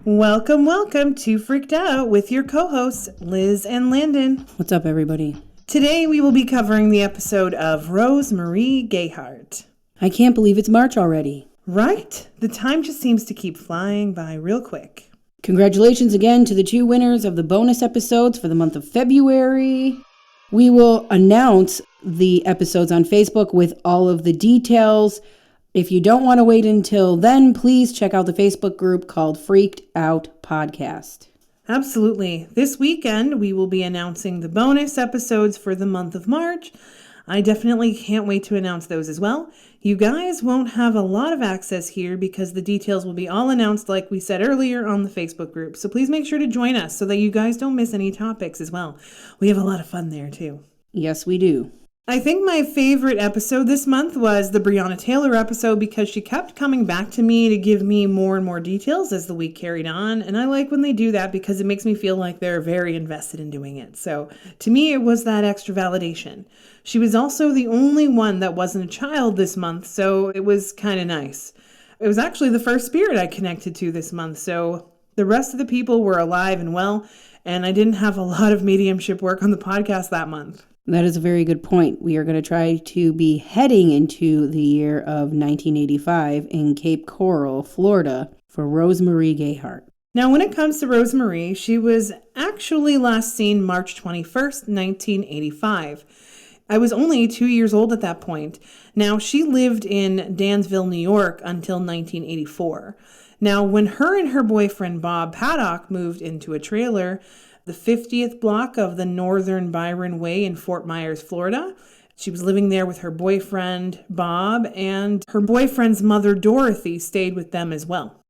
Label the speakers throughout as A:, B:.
A: Welcome to Freaked Out with your co-hosts, Liz and Landon.
B: What's up, everybody?
A: Today we will be covering the episode of Rose-Marie Gayhart.
B: I can't believe it's March already.
A: Right? The time just seems to keep flying by real quick.
B: Congratulations again to the two winners of the bonus episodes for the month of February. We will announce the episodes on Facebook with all of the details. If you don't want to wait until then, please check out the Facebook group called Freaked Out Podcast.
A: Absolutely. This weekend, we will be announcing the bonus episodes for the month of March. I definitely can't wait to announce those as well. You guys won't have a lot of access here because the details will be all announced like we said earlier on the Facebook group. So please make sure to join us so that you guys don't miss any topics as well. We have a lot of fun there too.
B: Yes, we do.
A: I think my favorite episode this month was the Breonna Taylor episode because she kept coming back to me to give me more and more details as the week carried on. And I like when they do that because it makes me feel like they're very invested in doing it. So to me, it was that extra validation. She was also the only one that wasn't a child this month, so it was kind of nice. It was actually the first spirit I connected to this month, so the rest of the people were alive and well, and I didn't have a lot of mediumship work on the podcast that month.
B: That is a very good point. We are going to try to be heading into the year of 1985 in Cape Coral, Florida, for Rose-Marie Gayhart.
A: Now, when it comes to Rose-Marie, she was actually last seen March 21st, 1985. I was only 2 years old at that point. Now, she lived in Dansville, New York until 1984. Now, when her and her boyfriend Bob Paddock moved into a trailer, the 50th block of the Northern Byron Way in Fort Myers, Florida. She was living there with her boyfriend, Bob, and her boyfriend's mother, Dorothy, stayed with them as well.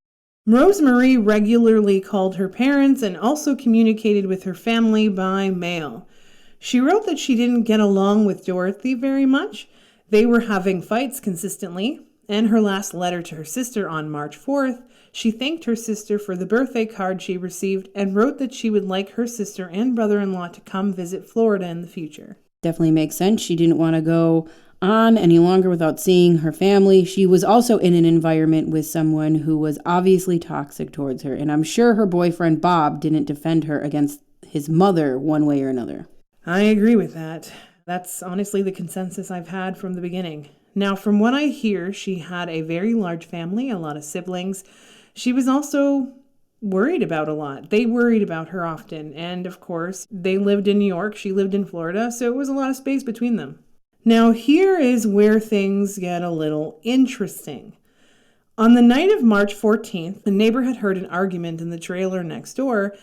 A: Rose-Marie regularly called her parents and also communicated with her family by mail. She wrote that she didn't get along with Dorothy very much. They were having fights consistently. And her last letter to her sister on March 4th, she thanked her sister for the birthday card she received and wrote that she would like her sister and brother-in-law to come visit Florida in the future.
B: Definitely makes sense. She didn't want to go on any longer without seeing her family. She was also in an environment with someone who was obviously toxic towards her, and I'm sure her boyfriend Bob didn't defend her against his mother one way or another.
A: I agree with that. That's honestly the consensus I've had from the beginning. Now, from what I hear, she had a very large family, a lot of siblings. She was also worried about a lot. They worried about her often. And of course, they lived in New York. She lived in Florida. So it was a lot of space between them. Now, here is where things get a little interesting. On the night of March 14th, a neighbor had heard an argument in the trailer next door.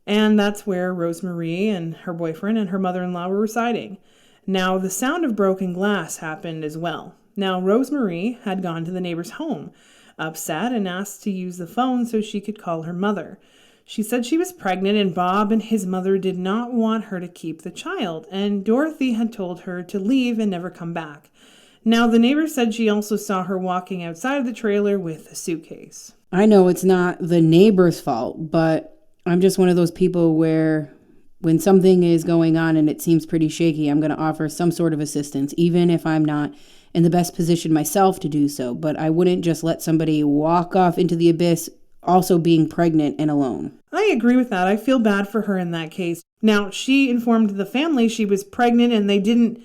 A: And that's where Rose-Marie and her boyfriend and her mother-in-law were residing. Now, the sound of broken glass happened as well. Now, Rose-Marie had gone to the neighbor's home, upset, and asked to use the phone so she could call her mother. She said she was pregnant and Bob and his mother did not want her to keep the child, and Dorothy had told her to leave and never come back. Now, the neighbor said she also saw her walking outside of the trailer with a suitcase.
B: I know it's not the neighbor's fault, but I'm just one of those people where when something is going on and it seems pretty shaky, I'm going to offer some sort of assistance, even if I'm not in the best position myself to do so. But I wouldn't just let somebody walk off into the abyss, also being pregnant and alone.
A: I agree with that. I feel bad for her in that case. Now, she informed the family she was pregnant and they didn't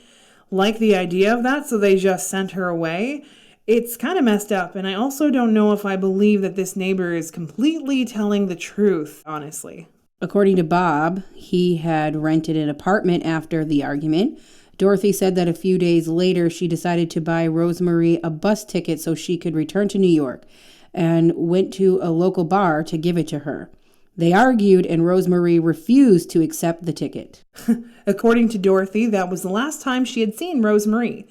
A: like the idea of that, so they just sent her away. It's kind of messed up, and I also don't know if I believe that this neighbor is completely telling the truth, honestly.
B: According to Bob, he had rented an apartment after the argument. Dorothy said that a few days later, she decided to buy Rose-Marie a bus ticket so she could return to New York and went to a local bar to give it to her. They argued and Rose-Marie refused to accept the ticket.
A: According to Dorothy, that was the last time she had seen Rose-Marie.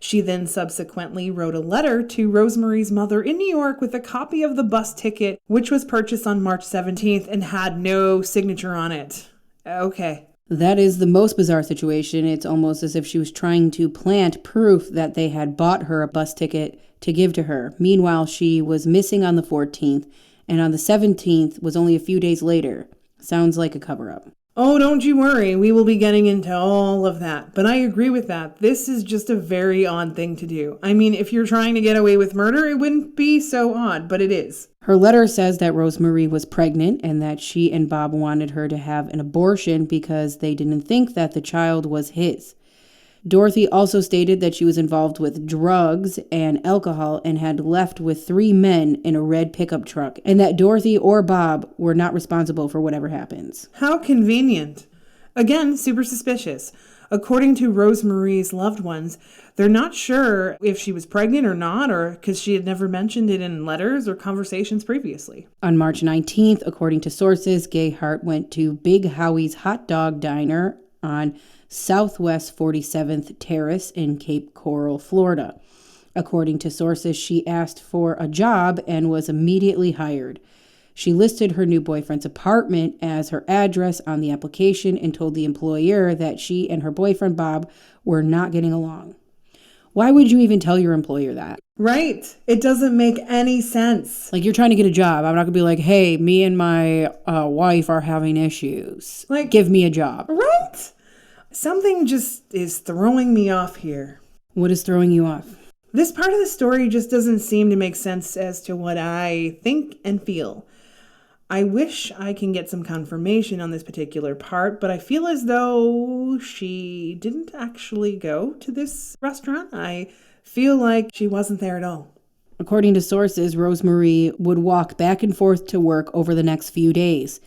A: She then subsequently wrote a letter to Rose-Marie's mother in New York with a copy of the bus ticket, which was purchased on March 17th and had no signature on it. Okay.
B: That is the most bizarre situation. It's almost as if she was trying to plant proof that they had bought her a bus ticket to give to her. Meanwhile, she was missing on the 14th, and on the 17th was only a few days later. Sounds like a cover-up.
A: Oh, don't you worry. We will be getting into all of that. But I agree with that. This is just a very odd thing to do. I mean, if you're trying to get away with murder, it wouldn't be so odd, but it is.
B: Her letter says that Rosemary was pregnant and that she and Bob wanted her to have an abortion because they didn't think that the child was his. Dorothy also stated that she was involved with drugs and alcohol and had left with 3 men in a red pickup truck, and that Dorothy or Bob were not responsible for whatever happens.
A: How convenient. Again, super suspicious. According to Rosemarie's loved ones, they're not sure if she was pregnant or not, or because she had never mentioned it in letters or conversations previously.
B: On March 19th, according to sources, Gayhart went to Big Howie's Hot Dog Diner on Southwest 47th Terrace in Cape Coral, Florida. According to sources, she asked for a job and was immediately hired. She listed her new boyfriend's apartment as her address on the application and told the employer that she and her boyfriend Bob were not getting along. Why would you even tell your employer that?
A: Right. It doesn't make any sense.
B: Like, you're trying to get a job. I'm not going to be like, hey, me and my wife are having issues.
A: Like,
B: give me a job.
A: Right? Something just is throwing me off here.
B: What is throwing you off?
A: This part of the story just doesn't seem to make sense as to what I think and feel. I wish I can get some confirmation on this particular part, but I feel as though she didn't actually go to this restaurant. I feel like she wasn't there at all.
B: According to sources, Rosemarie would walk back and forth to work over the next few days.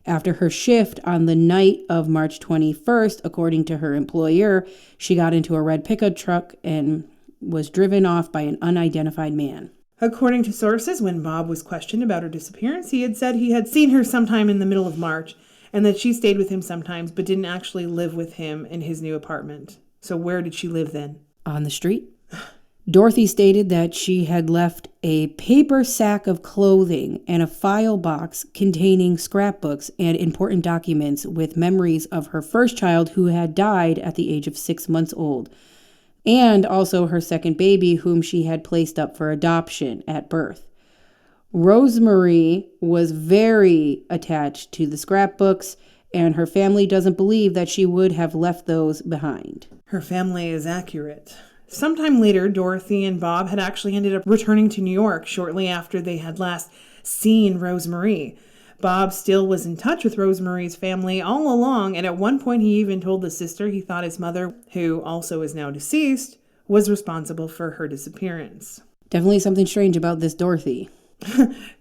B: After her shift on the night of March 21st, according to her employer, she got into a red pickup truck and was driven off by an unidentified man.
A: According to sources, when Bob was questioned about her disappearance, he had said he had seen her sometime in the middle of March and that she stayed with him sometimes but didn't actually live with him in his new apartment. So where did she live then?
B: On the street. Dorothy stated that she had left a paper sack of clothing and a file box containing scrapbooks and important documents with memories of her first child who had died at the age of 6 months old, and also her second baby whom she had placed up for adoption at birth. Rosemarie was very attached to the scrapbooks, and her family doesn't believe that she would have left those behind.
A: Her family is accurate. Sometime later, Dorothy and Bob had actually ended up returning to New York shortly after they had last seen Rosemarie. Bob still was in touch with Rosemarie's family all along, and at one point he even told the sister he thought his mother, who also is now deceased, was responsible for her disappearance.
B: Definitely something strange about this Dorothy.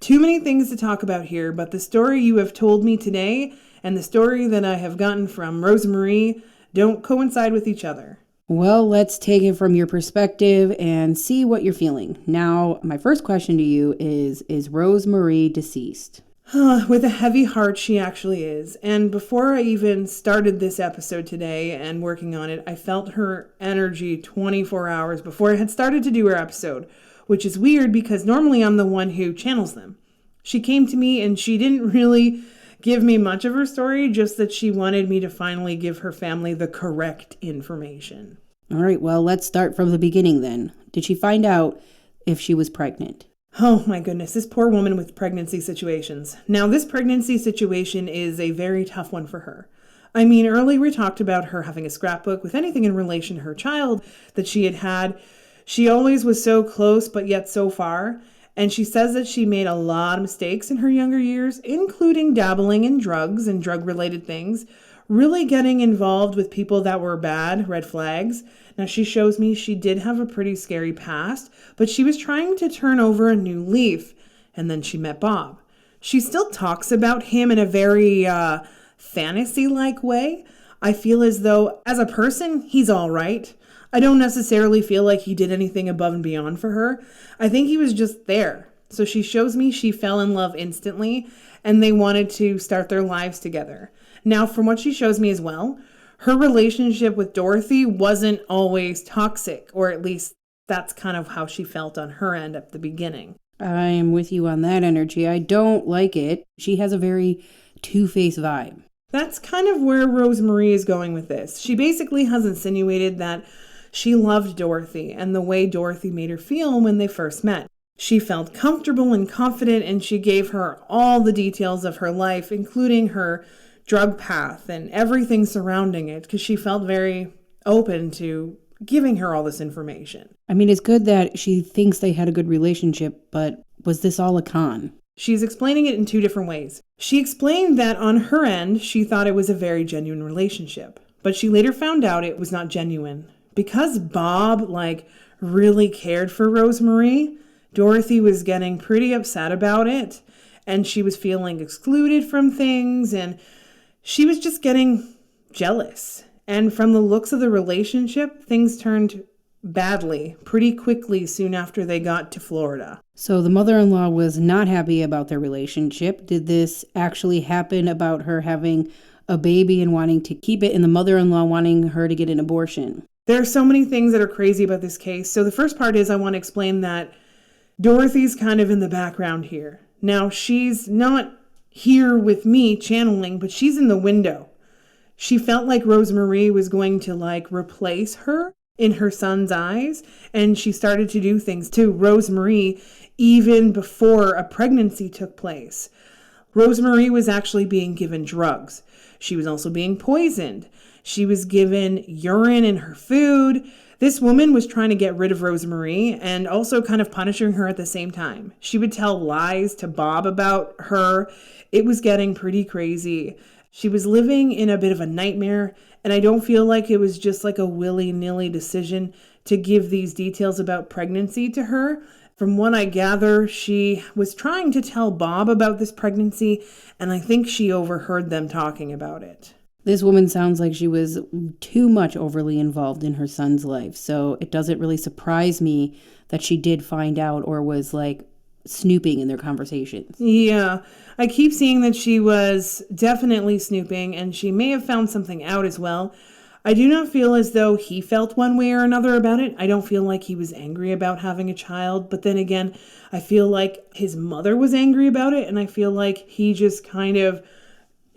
A: Too many things to talk about here, but the story you have told me today and the story that I have gotten from Rosemarie don't coincide with each other.
B: Well, let's take it from your perspective and see what you're feeling. Now, my first question to you is Rosemarie deceased?
A: With a heavy heart, she actually is. And before I even started this episode today and working on it, I felt her energy 24 hours before I had started to do her episode, which is weird because normally I'm the one who channels them. She came to me and she didn't really give me much of her story, just that she wanted me to finally give her family the correct information.
B: All right, well, let's start from the beginning then. Did she find out if she was pregnant?
A: Oh my goodness, this poor woman with pregnancy situations. Now, this pregnancy situation is a very tough one for her. I mean, earlier we talked about her having a scrapbook with anything in relation to her child that she had had. She always was so close, but yet so far. And she says that she made a lot of mistakes in her younger years, including dabbling in drugs and drug-related things, really getting involved with people that were bad, red flags. Now, she shows me she did have a pretty scary past, but she was trying to turn over a new leaf, and then she met Bob. She still talks about him in a very fantasy-like way. I feel as though, as a person, he's all right. I don't necessarily feel like he did anything above and beyond for her. I think he was just there. So she shows me she fell in love instantly, and they wanted to start their lives together. Now, from what she shows me as well, her relationship with Dorothy wasn't always toxic, or at least that's kind of how she felt on her end at the beginning.
B: I'm with you on that energy. I don't like it. She has a very two-faced vibe.
A: That's kind of where Rosemarie is going with this. She basically has insinuated that she loved Dorothy and the way Dorothy made her feel when they first met. She felt comfortable and confident, and she gave her all the details of her life, including her drug path and everything surrounding it, because she felt very open to giving her all this information.
B: I mean, it's good that she thinks they had a good relationship, but was this all a con?
A: She's explaining it in two different ways. She explained that on her end, she thought it was a very genuine relationship, but she later found out it was not genuine. Because Bob, really cared for Rosemarie, Dorothy was getting pretty upset about it, and she was feeling excluded from things, and she was just getting jealous. And from the looks of the relationship, things turned badly pretty quickly soon after they got to Florida.
B: So the mother-in-law was not happy about their relationship. Did this actually happen about her having a baby and wanting to keep it, and the mother-in-law wanting her to get an abortion?
A: There are so many things that are crazy about this case. So the first part is I want to explain that Dorothy's kind of in the background here. Now, she's not here with me channeling, but she's in the window. She felt like Rosemarie was going to replace her in her son's eyes, and she started to do things to Rosemarie even before a pregnancy took place. Rosemarie was actually being given drugs. She was also being poisoned. She was given urine in her food. This woman was trying to get rid of Rosemarie and also kind of punishing her at the same time. She would tell lies to Bob about her. It was getting pretty crazy. She was living in a bit of a nightmare, and I don't feel like it was just a willy-nilly decision to give these details about pregnancy to her. From what I gather, she was trying to tell Bob about this pregnancy, and I think she overheard them talking about it.
B: This woman sounds like she was too much overly involved in her son's life, so it doesn't really surprise me that she did find out or was snooping in their conversations.
A: Yeah, I keep seeing that she was definitely snooping, and she may have found something out as well. I do not feel as though he felt one way or another about it. I don't feel like he was angry about having a child, but then again, I feel like his mother was angry about it, and I feel like he just kind of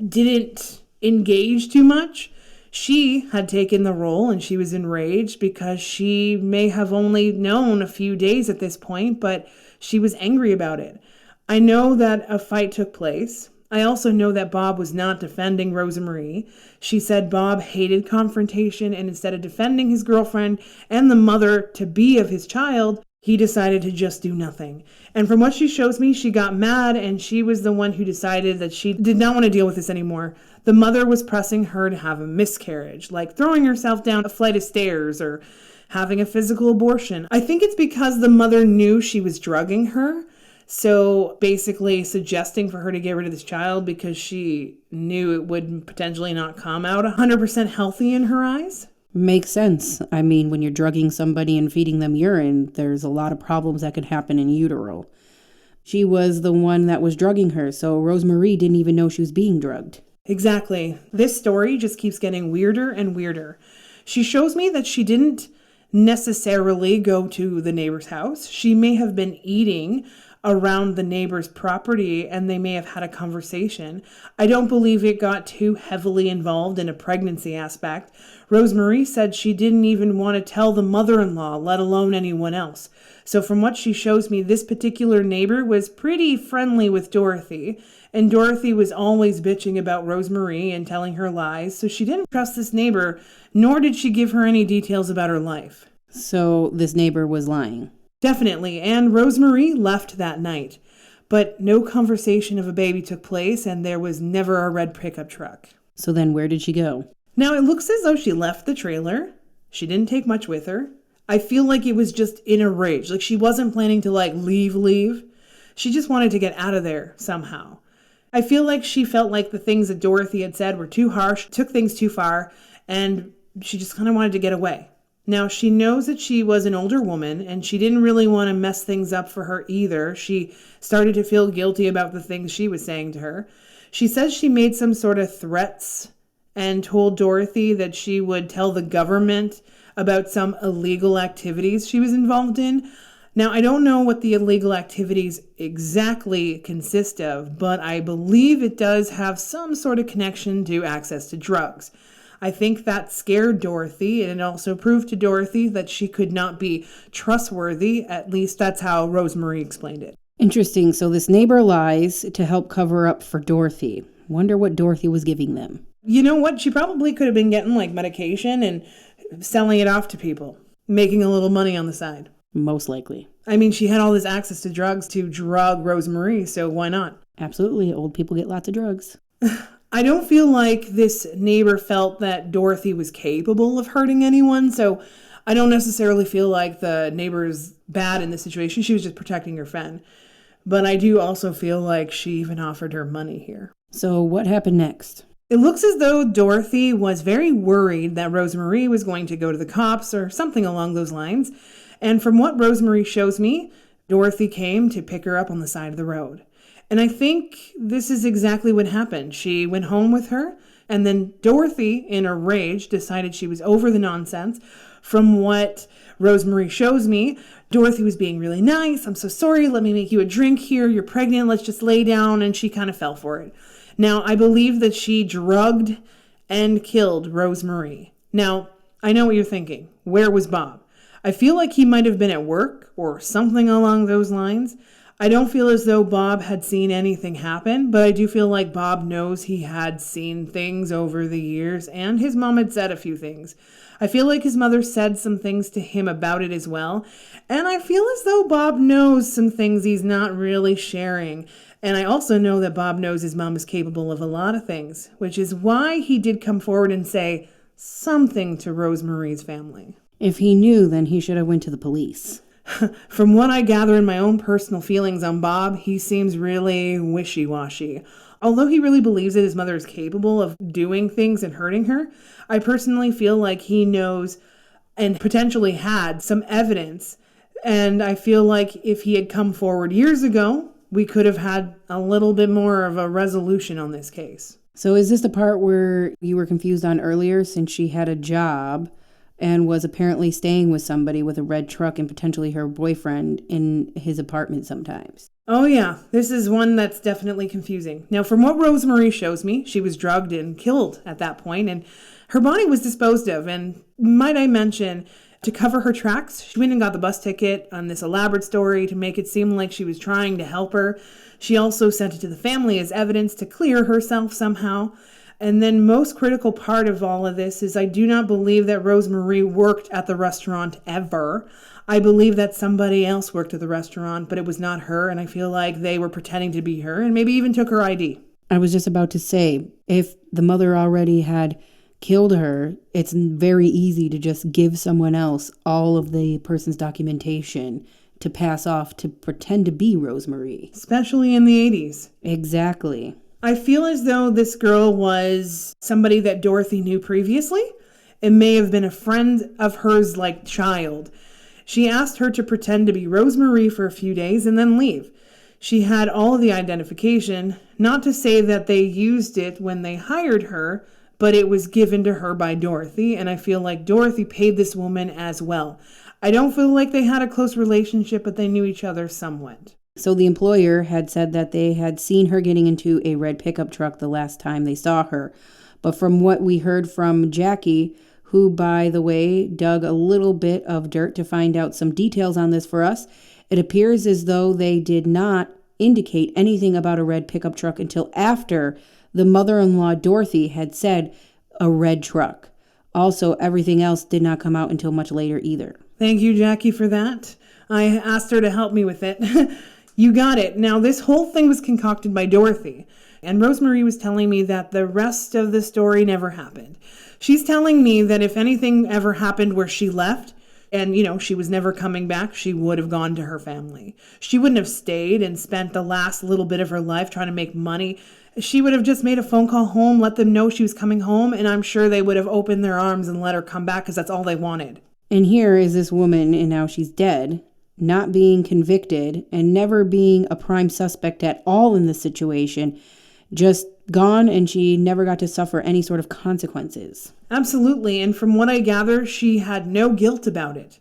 A: didn't engage too much. She had taken the role, and she was enraged because she may have only known a few days at this point, but she was angry about it. I know that a fight took place. I also know that Bob was not defending Rosemarie. She said Bob hated confrontation, and instead of defending his girlfriend and the mother-to-be of his child, he decided to just do nothing. And from what she shows me, she got mad, and she was the one who decided that she did not want to deal with this anymore. The mother was pressing her to have a miscarriage, like throwing herself down a flight of stairs or having a physical abortion. I think it's because the mother knew she was drugging her, so basically suggesting for her to get rid of this child because she knew it would potentially not come out 100% healthy in her eyes.
B: Makes sense. I mean, when you're drugging somebody and feeding them urine, there's a lot of problems that could happen in utero. She was the one that was drugging her, so Rosemarie didn't even know she was being drugged.
A: Exactly. This story just keeps getting weirder and weirder. She shows me that she didn't necessarily go to the neighbor's house. She may have been eating around the neighbor's property and they may have had a conversation. I don't believe it got too heavily involved in a pregnancy aspect. Rosemarie said she didn't even want to tell the mother-in-law, let alone anyone else. So from what she shows me, this particular neighbor was pretty friendly with Dorothy, and Dorothy was always bitching about Rosemarie and telling her lies, so she didn't trust this neighbor, nor did she give her any details about her life.
B: So this neighbor was lying.
A: Definitely, and Rosemarie left that night. But no conversation of a baby took place, and there was never a red pickup truck.
B: So then where did she go?
A: Now, it looks as though she left the trailer. She didn't take much with her. I feel like it was just in a rage. Like she wasn't planning to leave. She just wanted to get out of there somehow. I feel like she felt like the things that Dorothy had said were too harsh, took things too far, and she just kind of wanted to get away. Now, she knows that she was an older woman, and she didn't really want to mess things up for her either. She started to feel guilty about the things she was saying to her. She says she made some sort of threats and told Dorothy that she would tell the government about some illegal activities she was involved in. Now, I don't know what the illegal activities exactly consist of, but I believe it does have some sort of connection to access to drugs. I think that scared Dorothy, and it also proved to Dorothy that she could not be trustworthy. At least that's how Rosemarie explained it.
B: Interesting. So this neighbor lies to help cover up for Dorothy. Wonder what Dorothy was giving them.
A: You know what? She probably could have been getting like medication and selling it off to people, making a little money on the side.
B: Most likely.
A: I mean, she had all this access to drugs to drug Rosemarie, so why not?
B: Absolutely. Old people get lots of drugs.
A: I don't feel like this neighbor felt that Dorothy was capable of hurting anyone, so I don't necessarily feel like the neighbor's bad in this situation. She was just protecting her friend. But I do also feel like she even offered her money here.
B: So what happened next?
A: It looks as though Dorothy was very worried that Rosemarie was going to go to the cops or something along those lines. And from what Rosemarie shows me, Dorothy came to pick her up on the side of the road. And I think this is exactly what happened. She went home with her, and then Dorothy, in a rage, decided she was over the nonsense. From what Rosemarie shows me, Dorothy was being really nice. I'm so sorry. Let me make you a drink here. You're pregnant. Let's just lay down. And she kind of fell for it. Now, I believe that she drugged and killed Rosemarie. Now, I know what you're thinking. Where was Bob? I feel like he might have been at work or something along those lines. I don't feel as though Bob had seen anything happen, but I do feel like Bob knows he had seen things over the years, and his mom had said a few things. I feel like his mother said some things to him about it as well, and I feel as though Bob knows some things he's not really sharing. And I also know that Bob knows his mom is capable of a lot of things, which is why he did come forward and say something to Rosemarie's family.
B: If he knew, then he should have went to the police.
A: From what I gather in my own personal feelings on Bob, he seems really wishy-washy. Although he really believes that his mother is capable of doing things and hurting her, I personally feel like he knows and potentially had some evidence. And I feel like if he had come forward years ago, we could have had a little bit more of a resolution on this case.
B: So is this the part where you were confused on earlier, since she had a job and was apparently staying with somebody with a red truck and potentially her boyfriend in his apartment sometimes?
A: Oh yeah, this is one that's definitely confusing. Now, from what Rosemarie shows me, she was drugged and killed at that point, and her body was disposed of. And might I mention, to cover her tracks, she went and got the bus ticket on this elaborate story to make it seem like she was trying to help her. She also sent it to the family as evidence to clear herself somehow. And then most critical part of all of this is I do not believe that Rosemarie worked at the restaurant ever. I believe that somebody else worked at the restaurant, but it was not her, and I feel like they were pretending to be her and maybe even took her ID.
B: I was just about to say, if the mother already had killed her, it's very easy to just give someone else all of the person's documentation to pass off to pretend to be Rosemarie.
A: Especially in the 80s.
B: Exactly.
A: I feel as though this girl was somebody that Dorothy knew previously. It may have been a friend of hers like child. She asked her to pretend to be Rosemarie for a few days and then leave. She had all of the identification, not to say that they used it when they hired her, but it was given to her by Dorothy, and I feel like Dorothy paid this woman as well. I don't feel like they had a close relationship, but they knew each other somewhat.
B: So the employer had said that they had seen her getting into a red pickup truck the last time they saw her. But from what we heard from Jackie, who, by the way, dug a little bit of dirt to find out some details on this for us, it appears as though they did not indicate anything about a red pickup truck until after the mother-in-law, Dorothy, had said a red truck. Also, everything else did not come out until much later either.
A: Thank you, Jackie, for that. I asked her to help me with it. You got it. Now, this whole thing was concocted by Dorothy, and Rosemarie was telling me that the rest of the story never happened. She's telling me that if anything ever happened where she left, and, she was never coming back, she would have gone to her family. She wouldn't have stayed and spent the last little bit of her life trying to make money. She would have just made a phone call home, let them know she was coming home, and I'm sure they would have opened their arms and let her come back because that's all they wanted.
B: And here is this woman, and now she's dead, not being convicted and never being a prime suspect at all in this situation, just gone, and she never got to suffer any sort of consequences.
A: Absolutely, and from what I gather, she had no guilt about it.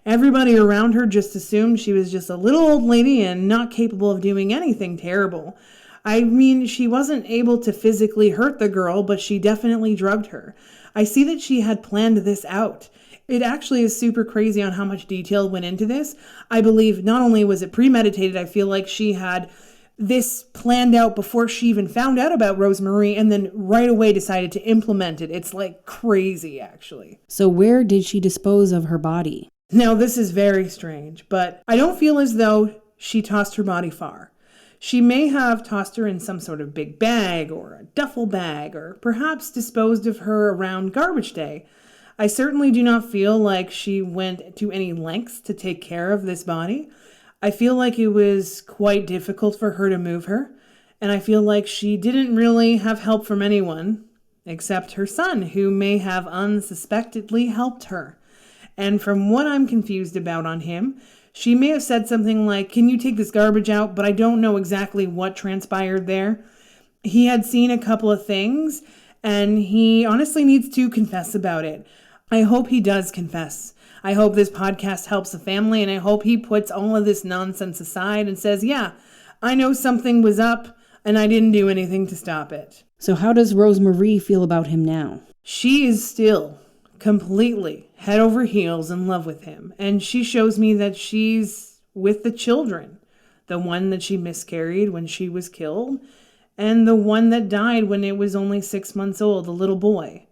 A: Everybody around her just assumed she was just a little old lady and not capable of doing anything terrible. I mean, she wasn't able to physically hurt the girl, but she definitely drugged her. I see that she had planned this out. It actually is super crazy on how much detail went into this. I believe not only was it premeditated, I feel like she had this planned out before she even found out about Rosemary and then right away decided to implement it. It's like crazy, actually.
B: So where did she dispose of her body?
A: Now, this is very strange, but I don't feel as though she tossed her body far. She may have tossed her in some sort of big bag or a duffel bag, or perhaps disposed of her around garbage day. I certainly do not feel like she went to any lengths to take care of this body. I feel like it was quite difficult for her to move her, and I feel like she didn't really have help from anyone except her son, who may have unsuspectedly helped her. And from what I'm confused about on him, she may have said something like, "Can you take this garbage out?" But I don't know exactly what transpired there. He had seen a couple of things, and he honestly needs to confess about it. I hope he does confess. I hope this podcast helps the family, and I hope he puts all of this nonsense aside and says, yeah, I know something was up, and I didn't do anything to stop it.
B: So how does Rosemary feel about him now?
A: She is still completely head over heels in love with him, and she shows me that she's with the children, the one that she miscarried when she was killed, and the one that died when it was only 6 months old, the little boy.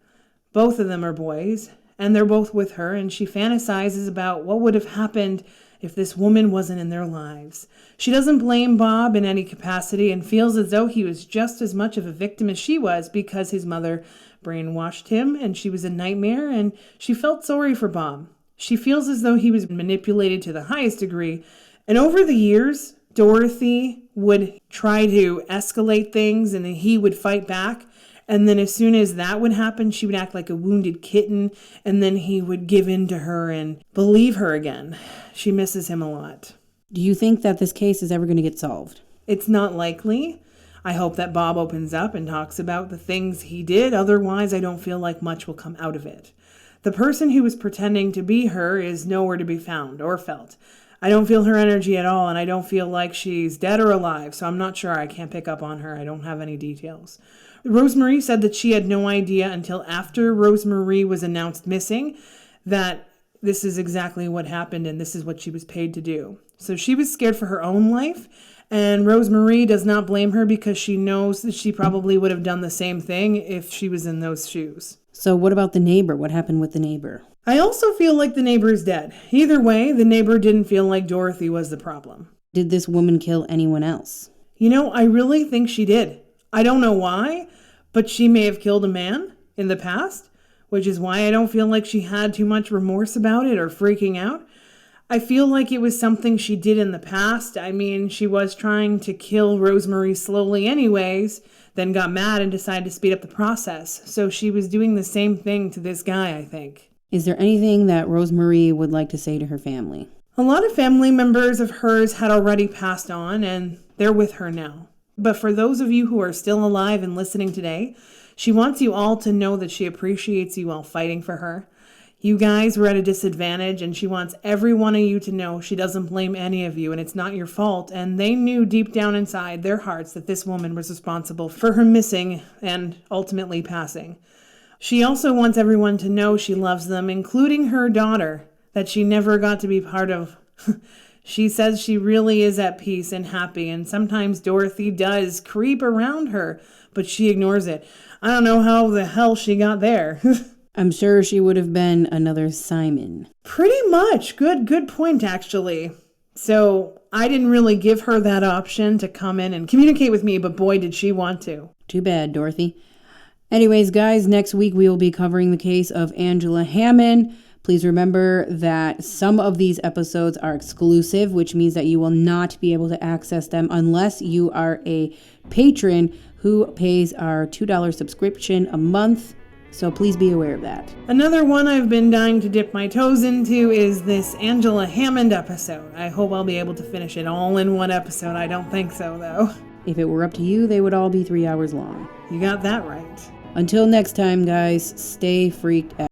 A: Both of them are boys, and they're both with her, and she fantasizes about what would have happened if this woman wasn't in their lives. She doesn't blame Bob in any capacity and feels as though he was just as much of a victim as she was because his mother brainwashed him and she was a nightmare, and she felt sorry for Bob. She feels as though he was manipulated to the highest degree, and over the years, Dorothy would try to escalate things and then he would fight back. And then as soon as that would happen, she would act like a wounded kitten, and then he would give in to her and believe her again. She misses him a lot.
B: Do you think that this case is ever going to get solved?
A: It's not likely. I hope that Bob opens up and talks about the things he did. Otherwise, I don't feel like much will come out of it. The person who was pretending to be her is nowhere to be found or felt. I don't feel her energy at all, and I don't feel like she's dead or alive, so I'm not sure. I can't pick up on her. I don't have any details. Rosemary said that she had no idea until after Rosemary was announced missing that this is exactly what happened and this is what she was paid to do. So she was scared for her own life, and Rosemary does not blame her because she knows that she probably would have done the same thing if she was in those shoes.
B: So what about the neighbor? What happened with the neighbor?
A: I also feel like the neighbor is dead. Either way, the neighbor didn't feel like Dorothy was the problem.
B: Did this woman kill anyone else?
A: I really think she did. I don't know why, but she may have killed a man in the past, which is why I don't feel like she had too much remorse about it or freaking out. I feel like it was something she did in the past. I mean, she was trying to kill Rosemary slowly anyways, then got mad and decided to speed up the process. So she was doing the same thing to this guy, I think.
B: Is there anything that Rosemary would like to say to her family?
A: A lot of family members of hers had already passed on, and they're with her now. But for those of you who are still alive and listening today, she wants you all to know that she appreciates you all fighting for her. You guys were at a disadvantage, and she wants every one of you to know she doesn't blame any of you, and it's not your fault. And they knew deep down inside their hearts that this woman was responsible for her missing and ultimately passing. She also wants everyone to know she loves them, including her daughter, that she never got to be part of. She says she really is at peace and happy, and sometimes Dorothy does creep around her, but she ignores it. I don't know how the hell she got there.
B: I'm sure she would have been another Simon.
A: Pretty much. Good point, actually. So I didn't really give her that option to come in and communicate with me, but boy, did she want to.
B: Too bad, Dorothy. Anyways, guys, next week we will be covering the case of Angela Hammond. Please remember that some of these episodes are exclusive, which means that you will not be able to access them unless you are a patron who pays our $2 subscription a month. So please be aware of that.
A: Another one I've been dying to dip my toes into is this Angela Hammond episode. I hope I'll be able to finish it all in one episode. I don't think so, though.
B: If it were up to you, they would all be 3 hours long.
A: You got that right.
B: Until next time, guys, stay freaked out.